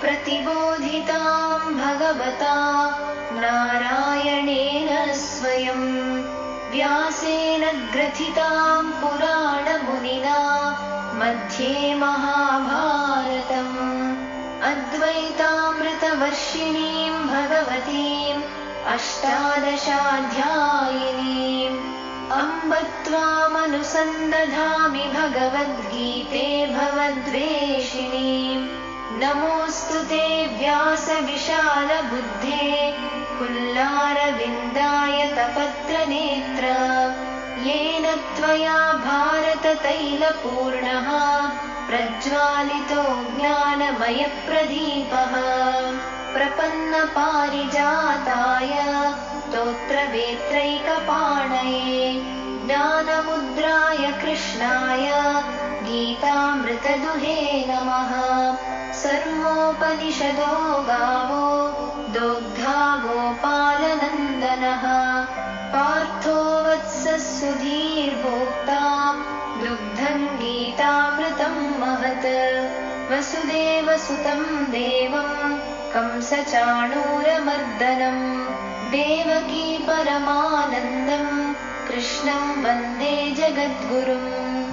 प्रतिबोधितां भगवता नारायणेन स्वयं व्यासेन ग्रथितां पुराणमुनिना मध्ये महाभारतम् अद्वैतामृतवर्षिणीं भगवतीम् अष्टादशाध्यायिनीम् अम्ब त्वामनुसन्दधामि भगवद्गीते भवद्वेषिणीम् नमोऽस्तु ते व्यासविशालबुद्धे पुल्लारविन्दायतपत्रनेत्र येन त्वया भारततैलपूर्णः प्रज्वालितो ज्ञानमयप्रदीपः प्रपन्नपारिजाताय स्तोत्रवेत्रैकपाणये ज्ञानमुद्राय कृष्णाय गीतामृतदुहे नमः। सर्वोपनिषदो गावो दोग्धा गोपालनन्दनः पार्थो वत्सः सुधीर्भोक्ता दुग्धं गीतामृतं महत् वसुदेवसुतं देवं कंसचाणूरमर्दनं देवकी परमानन्दं कृष्णं वन्दे जगद्गुरुं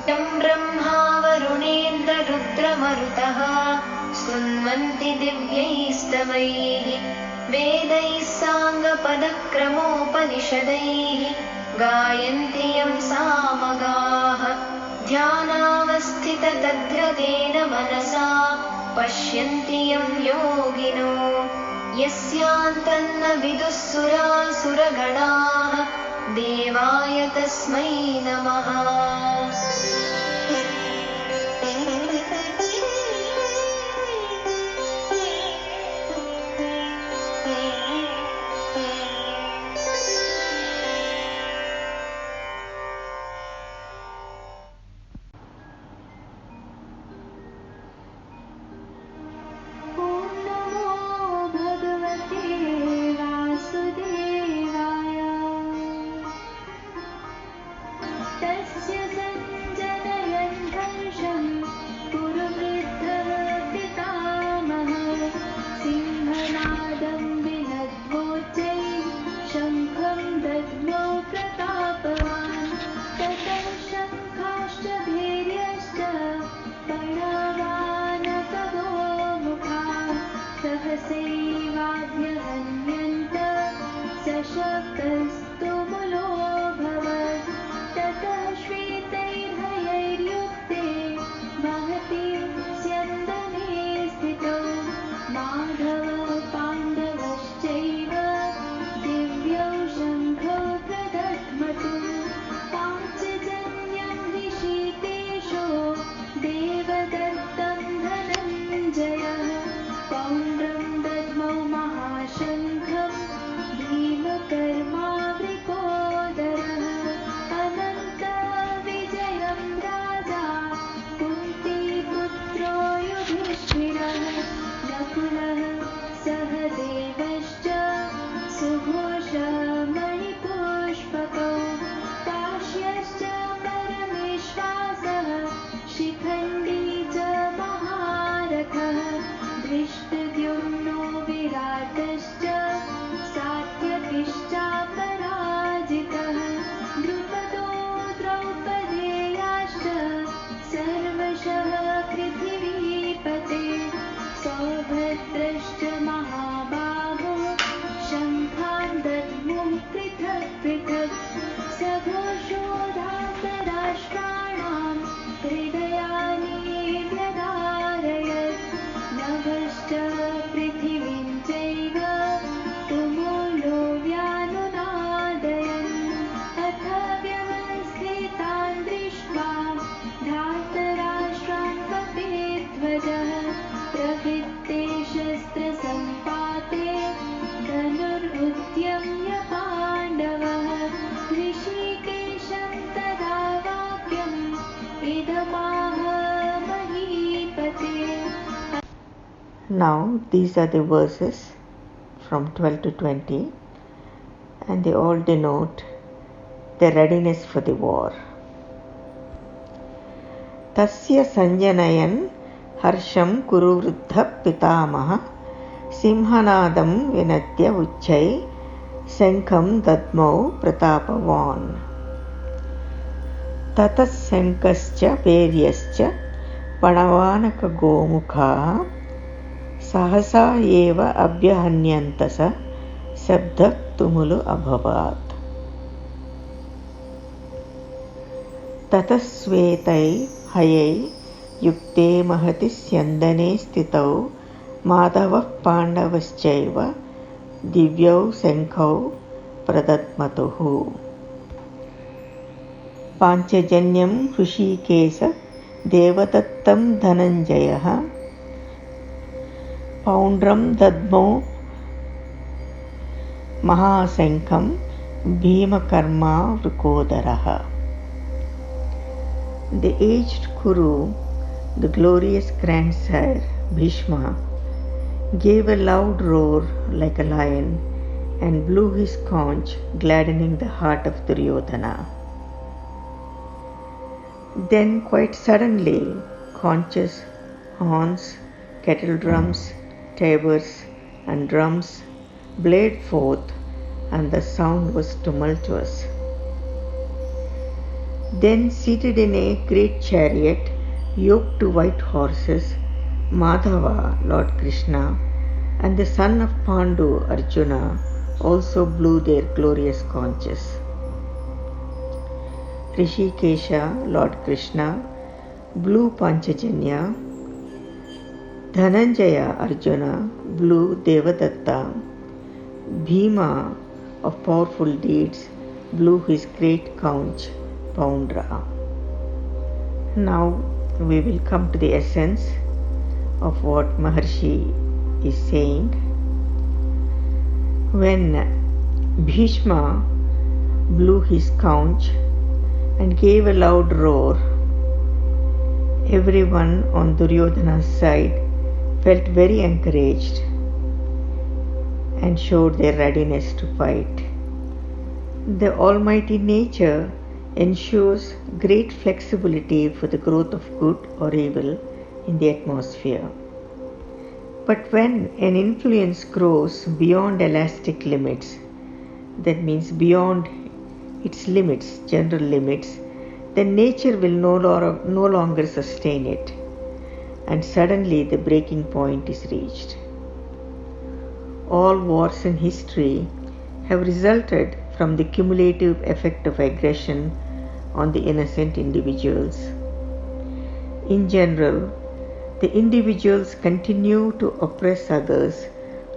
यं ब्रह्मा वरुणेन्द्ररुद्रमरुतः स्तुन्वन्ति दिव्यैस्तवैः वेदैः साङ्गपदक्रमोपनिषदैः गायन्ति यं सामगाः ध्यानावस्थिततद्गतेन मनसा पश्यन्ति यं योगिनो यस्यान्तन्न विदुः सुरासुरगणाः देवाय तस्मै नमः। Now these are the verses from 12 to 20, and they all denote the readiness for the war. Tasya sanjanayan हर्षं कुरु वृद्धः पितामहः सिंहनादं विनद्य उच्चै शङ्खं दद्मौ प्रतापवान् ततः शङ्खश्च पेर्यश्च पणवानकगोमुखाः सहसा एव अभ्यहन्यन्तस शब्दः तुमुलु अभवत् ततः श्वेतै हयै युक्ते महति स्यन्दने स्थितौ माधवः पाण्डवश्चैव दिव्यौ शङ्खौ प्रदद्मतुः पाञ्चजन्यं ऋषिकेश देवदत्तं धनञ्जयः पौण्ड्रं दद्मौ महाशङ्खं भीमकर्मा वृकोदरः The aged Kuru, the glorious grandsire Bhishma, gave a loud roar like a lion and blew his conch, gladdening the heart of Duryodhana. Then quite suddenly, conches, horns, kettle drums, tabors and drums blared forth, and the sound was tumultuous. Then, seated in a great chariot, yoked to white horses, Madhava, Lord Krishna, and the son of Pandu, Arjuna, also blew their glorious conches. Rishikesha, Lord Krishna, blew Panchajanya. Dhananjaya, Arjuna, blew Devadatta. Bhima, of powerful deeds, blew his great conch, Poundra. Now we will come to the essence of what Maharshi is saying. When Bhishma blew his conch and gave a loud roar, everyone on Duryodhana's side felt very encouraged and showed their readiness to fight. The Almighty Nature ensures great flexibility for the growth of good or evil in the atmosphere. But when an influence grows beyond elastic limits, that means beyond its limits, general limits, then nature will no longer sustain it, and suddenly the breaking point is reached. All wars in history have resulted from the cumulative effect of aggression on the innocent individuals. In general, the individuals continue to oppress others,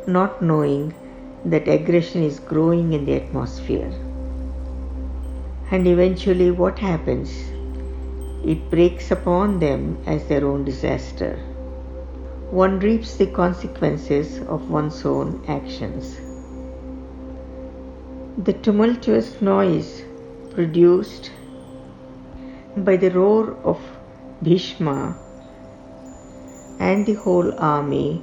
not knowing that aggression is growing in the atmosphere. And eventually, what happens? It breaks upon them as their own disaster. One reaps the consequences of one's own actions. The tumultuous noise produced by the roar of Bhishma and the whole army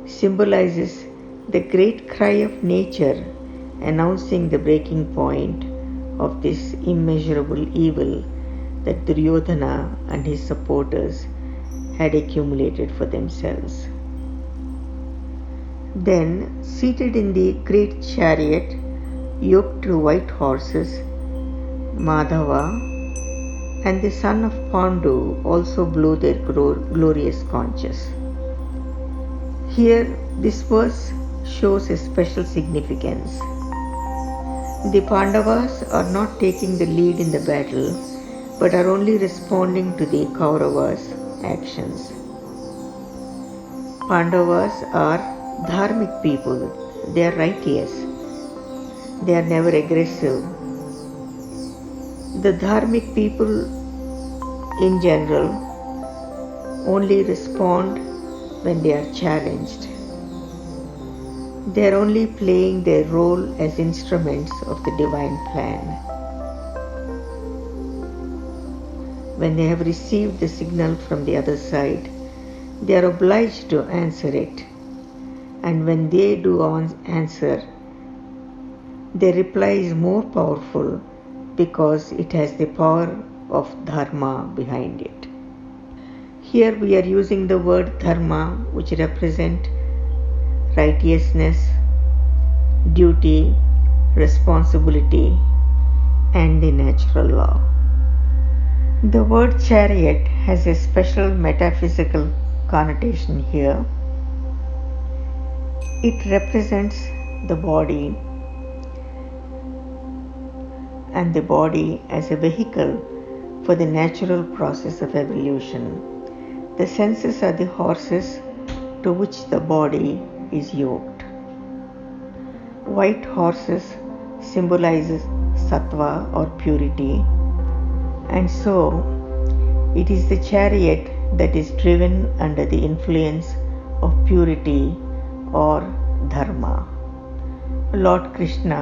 symbolizes the great cry of nature announcing the breaking point of this immeasurable evil that Duryodhana and his supporters had accumulated for themselves. Then, seated in the great chariot yoked to white horses, Madhava and the son of Pandu also blew their glorious conches. Here, this verse shows a special significance. The Pandavas are not taking the lead in the battle, but are only responding to the Kauravas' actions. Pandavas are dharmic people. They are righteous. They are never aggressive. The dharmic people in general only respond when they are challenged. They are only playing their role as instruments of the divine plan. When they have received the signal from the other side, they are obliged to answer it. And when they do answer, their reply is more powerful because it has the power of dharma behind it. Here we are using the word dharma, which represent righteousness, duty, responsibility, and the natural law. The word chariot has a special metaphysical connotation here. It represents the body, and the body as a vehicle for the natural process of evolution. The senses are the horses to which the body is yoked. White horses symbolizes sattva or purity, and so it is the chariot that is driven under the influence of purity or dharma. Lord Krishna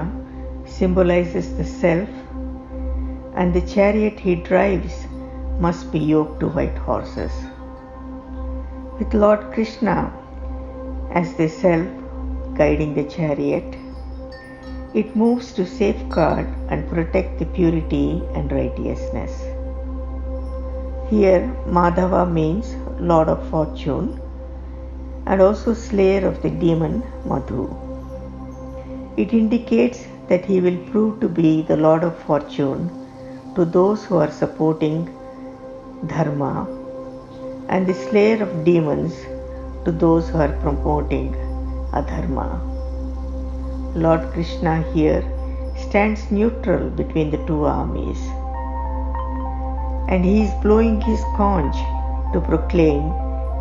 symbolizes the self, and the chariot he drives must be yoked to white horses. With Lord Krishna as the self guiding the chariot, it moves to safeguard and protect the purity and righteousness. Here, Madhava means Lord of Fortune and also slayer of the demon Madhu. It indicates that he will prove to be the Lord of Fortune to those who are supporting dharma, and the slayer of demons to those who are promoting adharma. Lord Krishna here stands neutral between the two armies, and he is blowing his conch to proclaim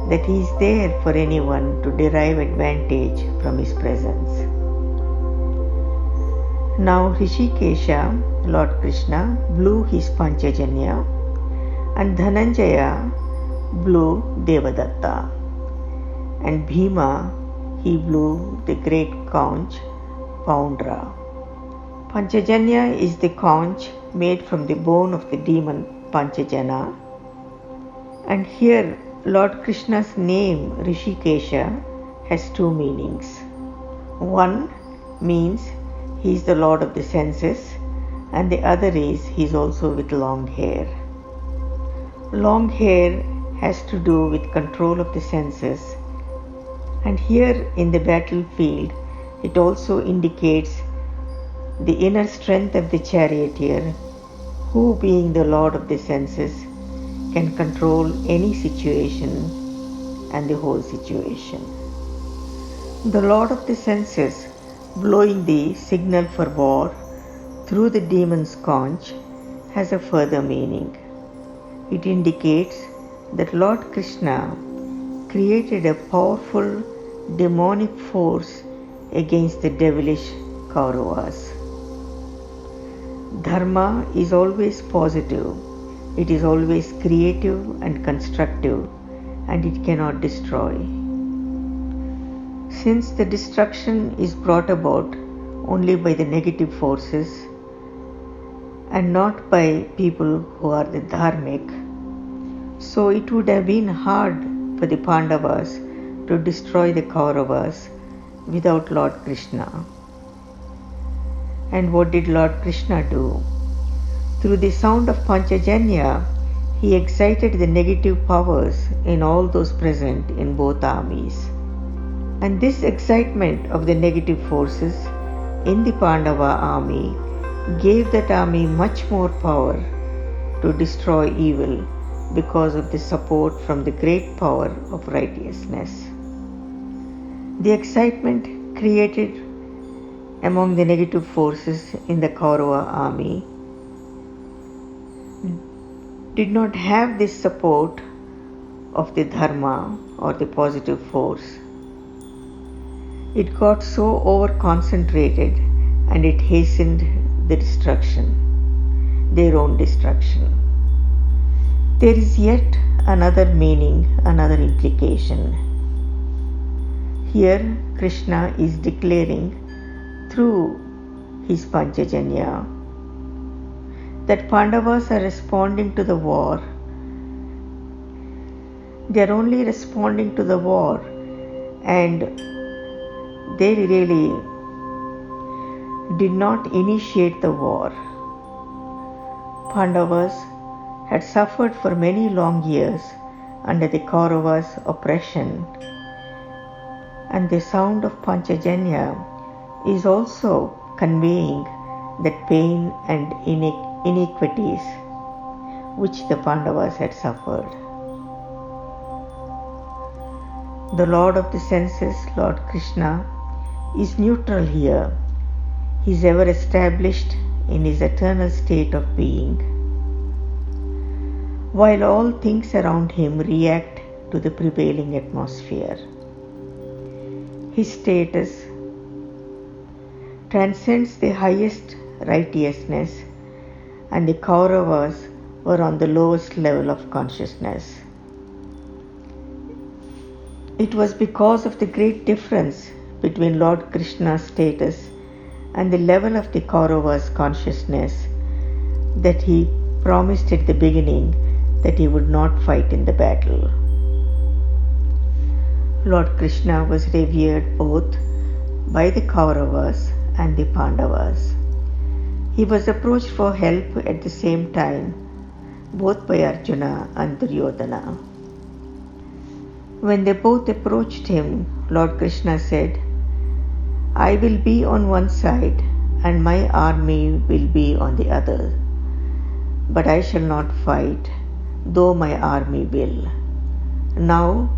that he is there for anyone to derive advantage from his presence. Now Hrishikesha, Lord Krishna, blew his Panchajanya, and Dhananjaya blew Devadatta, and Bhima, he blew the great conch Poundra. Panchajanya is the conch made from the bone of the demon Panchajana, and here Lord Krishna's name Hrishikesha has two meanings. One means he is the Lord of the senses, and the other is he is also with long hair. Long hair has to do with control of the senses, and here in the battlefield it also indicates the inner strength of the charioteer, who, being the Lord of the senses, can control any situation and the whole situation. The Lord of the senses blowing the signal for war through the demon's conch has a further meaning. It indicates that Lord Krishna created a powerful demonic force against the devilish Kauravas. Dharma is always positive, it is always creative and constructive, and it cannot destroy. Since the destruction is brought about only by the negative forces and not by people who are the dharmic, so it would have been hard for the Pandavas to destroy the Kauravas without Lord Krishna. And what did Lord Krishna do? Through the sound of Panchajanya, he excited the negative powers in all those present in both armies. And this excitement of the negative forces in the Pandava army gave that army much more power to destroy evil because of the support from the great power of righteousness. The excitement created among the negative forces in the Kaurava army did not have this support of the dharma or the positive force. It got so over-concentrated and it hastened the destruction, their own destruction. There is yet another meaning, another implication. Here Krishna is declaring through his Panchajanya that Pandavas are responding to the war. They are only responding to the war, and they really did not initiate the war. Pandavas had suffered for many long years under the Kauravas' oppression, and the sound of Panchajanya is also conveying that pain and iniquities which the Pandavas had suffered. The Lord of the senses, Lord Krishna, is neutral here. He is ever established in his eternal state of being, while all things around him react to the prevailing atmosphere. His status transcends the highest righteousness, and the Kauravas were on the lowest level of consciousness. It was because of the great difference between Lord Krishna's status and the level of the Kauravas' consciousness that he promised at the beginning that he would not fight in the battle. Lord Krishna was revered both by the Kauravas and the Pandavas. He was approached for help at the same time, both by Arjuna and Duryodhana. When they both approached him, Lord Krishna said, "I will be on one side and my army will be on the other. But I shall not fight, though my army will. Now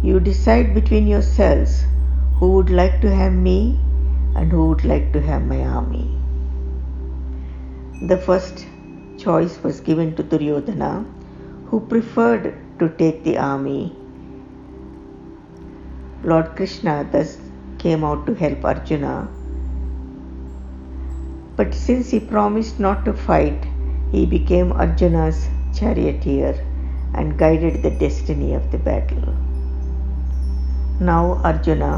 you decide between yourselves who would like to have me and who would like to have my army." The first choice was given to Duryodhana, who preferred to take the army. Lord Krishna thus came out to help Arjuna, but since he promised not to fight, he became Arjuna's charioteer and guided the destiny of the battle. Now Arjuna,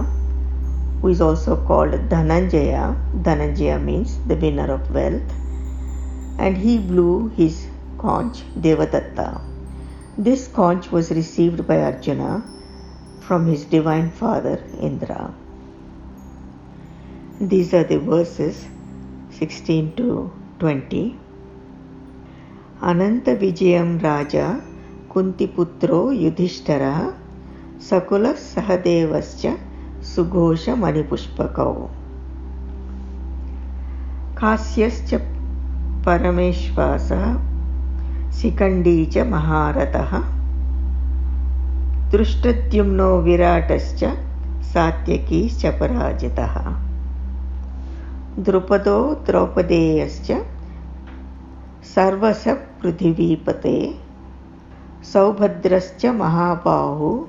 who is also called Dhananjaya means the winner of wealth, and he blew his conch Devadatta. This conch was received by Arjuna from his divine father Indra. These are the verses 16 to 20. Ananta Vijayam Raja Kuntiputro Yudhishthara Sakula Sahadevascha Sughosha Manipushpakau Kasyascha Parameshvasa Sikandicha Maharataha Drushtadhyumno Viratascha Satyakischa Parajitaha Drupado Draupadeyascha Sarvasa Prithivipate Saubhadrascha Mahabahu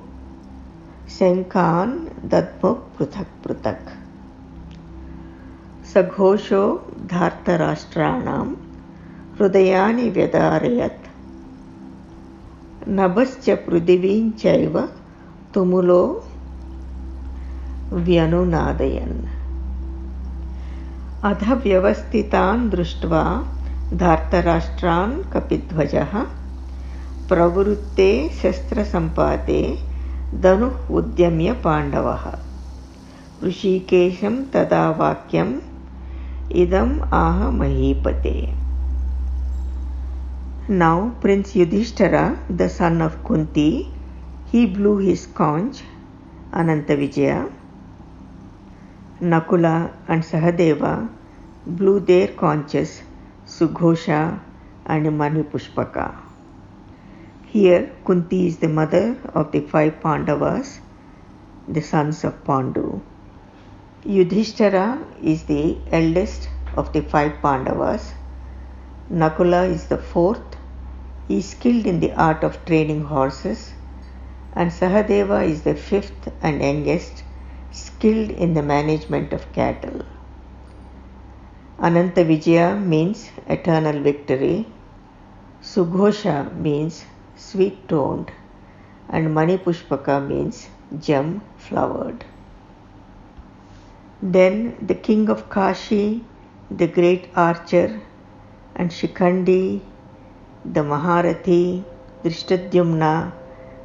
Senkan Dadmuk Pruthak Pruthak Saghosho Dhartarashtranam Hrudayani Vyadarayat Nabascha Prudhivinchaiva Tumulo Vyanunadayan Adha Vyavastitan Društva Dhartarashtran Kapidvajaha Pravrutte Shastra Sampate Danu Udyamya Pandavaha Rishikesham Tada Vakyam Idam Aha Mahipate. Now Prince Yudhishthira, the son of Kunti, he blew his conch, Anantavijaya. Nakula and Sahadeva blew their conches, Sughosha and Manipushpaka. Here Kunti is the mother of the 5 Pandavas, the sons of Pandu. Yudhishthira is the eldest of the 5 Pandavas. Nakula is the 4th. He is skilled in the art of training horses, and Sahadeva is the 5th and youngest, skilled in the management of cattle. Ananta Vijaya means eternal victory. Sughosha means sweet-toned, and Manipushpaka means gem flowered. Then the king of Kashi, the great archer, and Shikandi, the Maharathi, Drishtadyumna,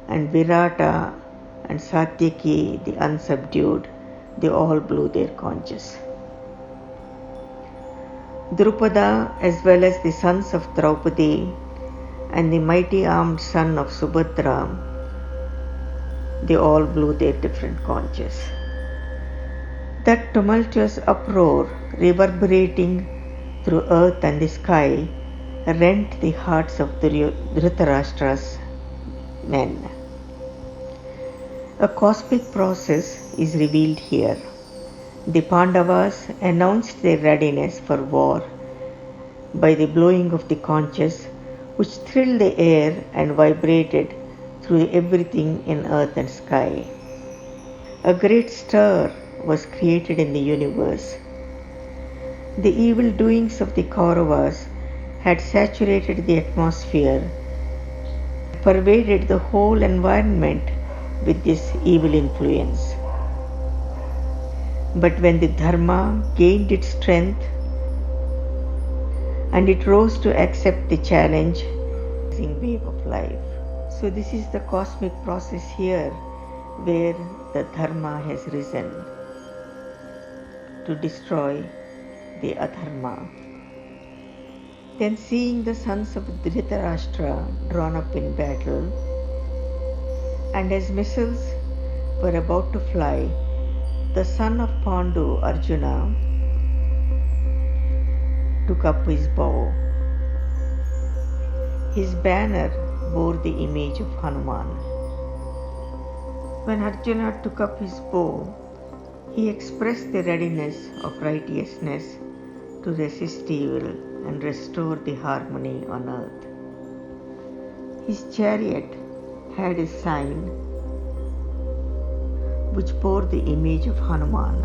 and Virata, and Satyaki, the unsubdued, they all blew their conches. Drupada, as well as the sons of Draupadi and the mighty armed son of Subhadra, they all blew their different conches. That tumultuous uproar, reverberating through earth and the sky, rent the hearts of Dhritarashtra's men. A cosmic process is revealed here. The Pandavas announced their readiness for war by the blowing of the conches, which thrilled the air and vibrated through everything in earth and sky. A great stir was created in the universe. The evil doings of the Kauravas had saturated the atmosphere, pervaded the whole environment with this evil influence. But when the Dharma gained its strength and it rose to accept the challenge, wave of life. So this is the cosmic process here where the Dharma has risen to destroy the Adharma. Then seeing the sons of Dhritarashtra drawn up in battle, and as missiles were about to fly, the son of Pandu, Arjuna, took up his bow. His banner bore the image of Hanuman. When Arjuna took up his bow, he expressed the readiness of righteousness to resist evil and restore the harmony on earth. His chariot had a sign which bore the image of Hanuman.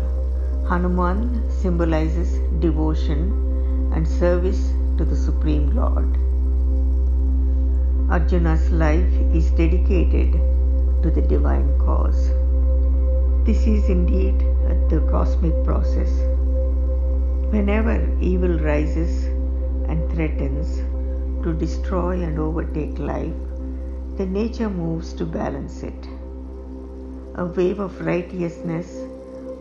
Hanuman symbolizes devotion and service to the Supreme Lord. Arjuna's life is dedicated to the divine cause. This is indeed the cosmic process. Whenever evil rises and threatens to destroy and overtake life, the nature moves to balance it. A wave of righteousness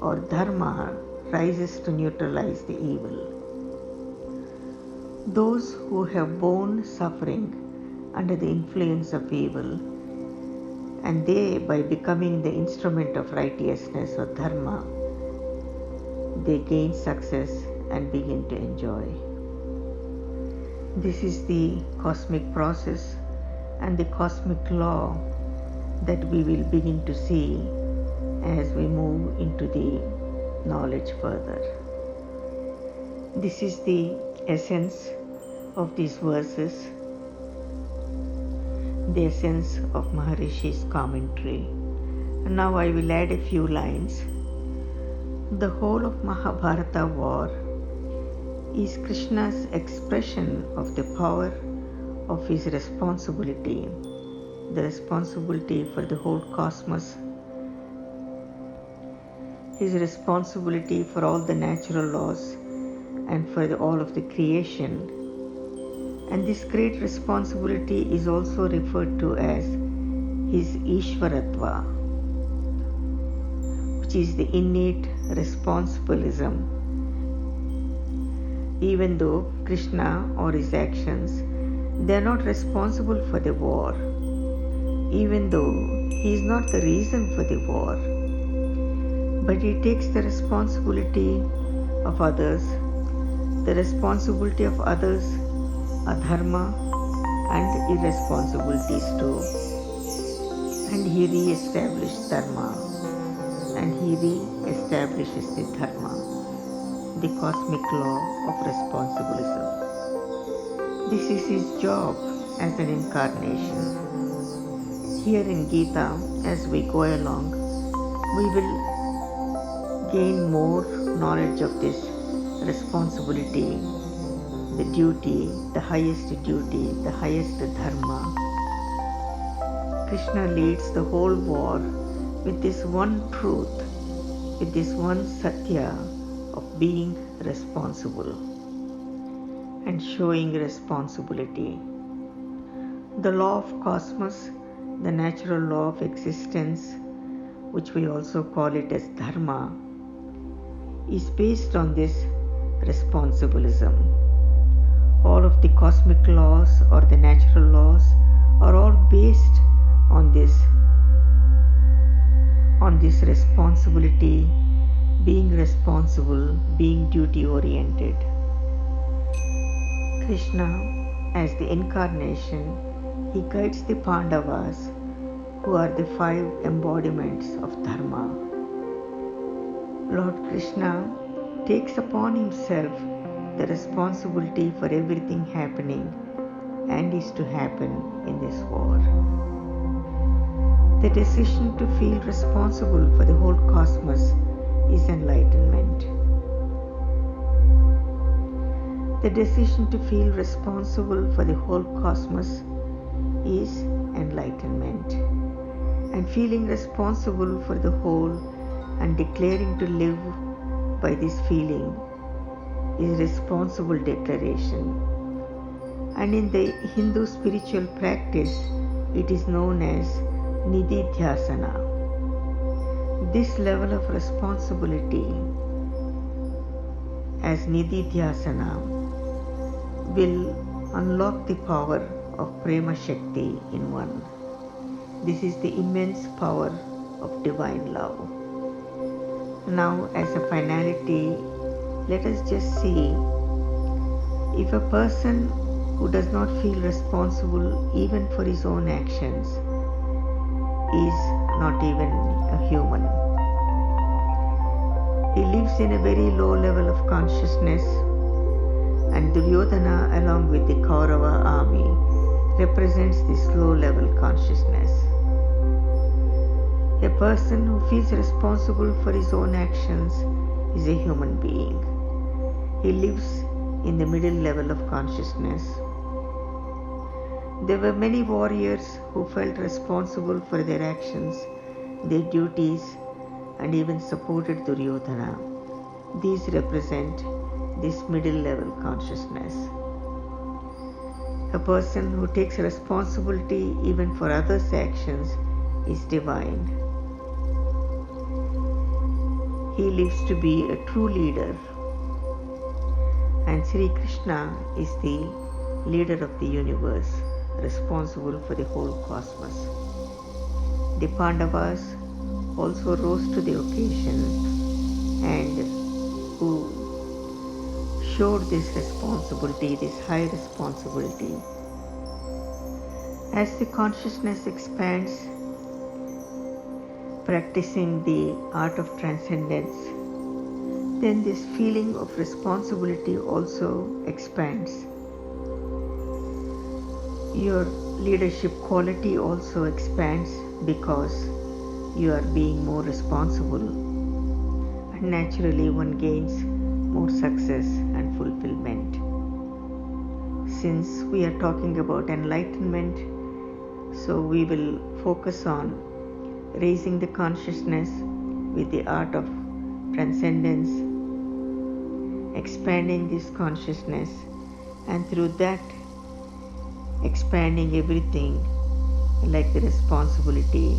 or dharma rises to neutralize the evil. Those who have borne suffering under the influence of evil, and they, by becoming the instrument of righteousness or dharma, they gain success and begin to enjoy. This is the cosmic process and the cosmic law that we will begin to see as we move into the knowledge further. This is the essence of these verses, the essence of Maharishi's commentary. And now I will add a few lines. The whole of Mahabharata war is Krishna's expression of the power of his responsibility, the responsibility for the whole cosmos, his responsibility for all the natural laws and for all of the creation. And this great responsibility is also referred to as his Ishvaratva, which is the innate responsibilism. Even though Krishna or his actions, they are not responsible for the war, even though he is not the reason for the war, but he takes the responsibility of others, the responsibility of others, adharma and irresponsibilities too, and he re-established dharma and he re-establishes the dharma, the cosmic law of responsibilism. This is his job as an incarnation. Here in Gita, as we go along, we will gain more knowledge of this responsibility, the duty, the highest duty, the highest dharma. Krishna leads the whole war with this one truth, with this one satya of being responsible and showing responsibility. The law of cosmos, the natural law of existence, which we also call it as dharma, is based on this responsibilism. All of the cosmic laws or the natural laws are all based on this on this responsibility, being responsible, being duty oriented. Krishna, as the incarnation, he guides the Pandavas, who are the 5 embodiments of Dharma. Lord Krishna takes upon himself the responsibility for everything happening and is to happen in this war. The decision to feel responsible for the whole cosmos is enlightenment. The decision to feel responsible for the whole cosmos is enlightenment. And feeling responsible for the whole and declaring to live by this feeling is responsible declaration. And in the Hindu spiritual practice, it is known as Nididhyasana. This level of responsibility as Nididhyasana will unlock the power of Prema Shakti in one. This is the immense power of divine love. Now, as a finality, let us just see if a person who does not feel responsible even for his own actions is not even a human. He lives in a very low level of consciousness, and Duryodhana, along with the Kaurava army, represents this low level consciousness. A person who feels responsible for his own actions is a human being. He lives in the middle level of consciousness. There were many warriors who felt responsible for their actions, their duties, and even supported Duryodhana. These represent this middle level consciousness. A person who takes responsibility even for others' actions is divine. He lives to be a true leader. And Sri Krishna is the leader of the universe, responsible for the whole cosmos. The Pandavas also rose to the occasion and who showed this responsibility, this high responsibility. As the consciousness expands, practicing the art of transcendence, then this feeling of responsibility also expands. Your leadership quality also expands because you are being more responsible, and naturally one gains more success and fulfillment. Since we are talking about enlightenment, so we will focus on raising the consciousness with the art of transcendence, expanding this consciousness, and through that expanding everything like the responsibility,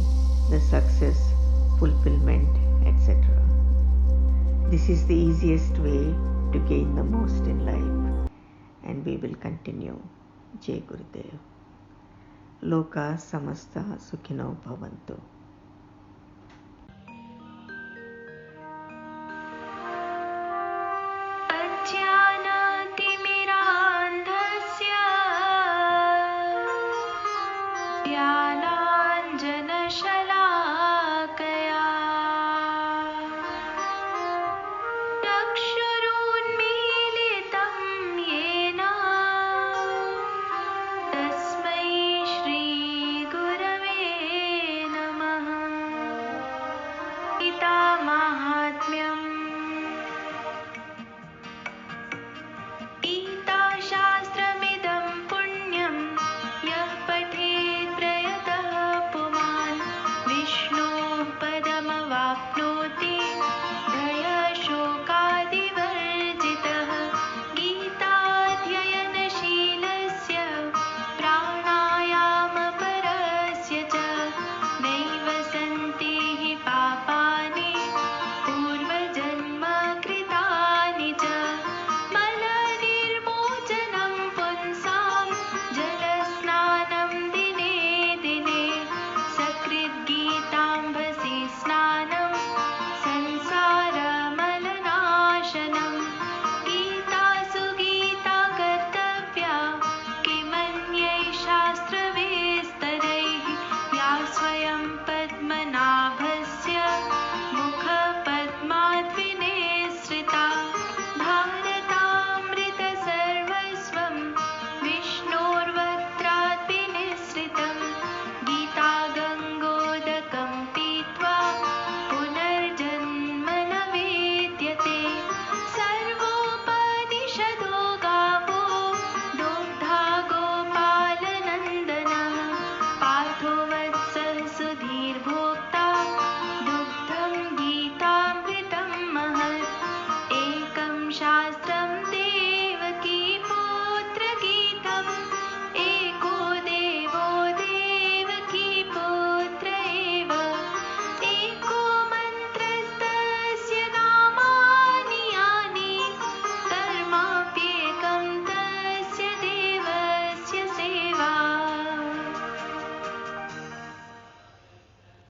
the success, fulfillment, etc. This is the easiest way to gain the most in life, and we will continue. Jai Gurudev. Loka samasta sukhino bhavantu. ज्ञानाञ्जनशलाकया चक्षुरुन्मीलितं येन तस्मै श्रीगुरवे नमः। गीतामाहात्म्यम्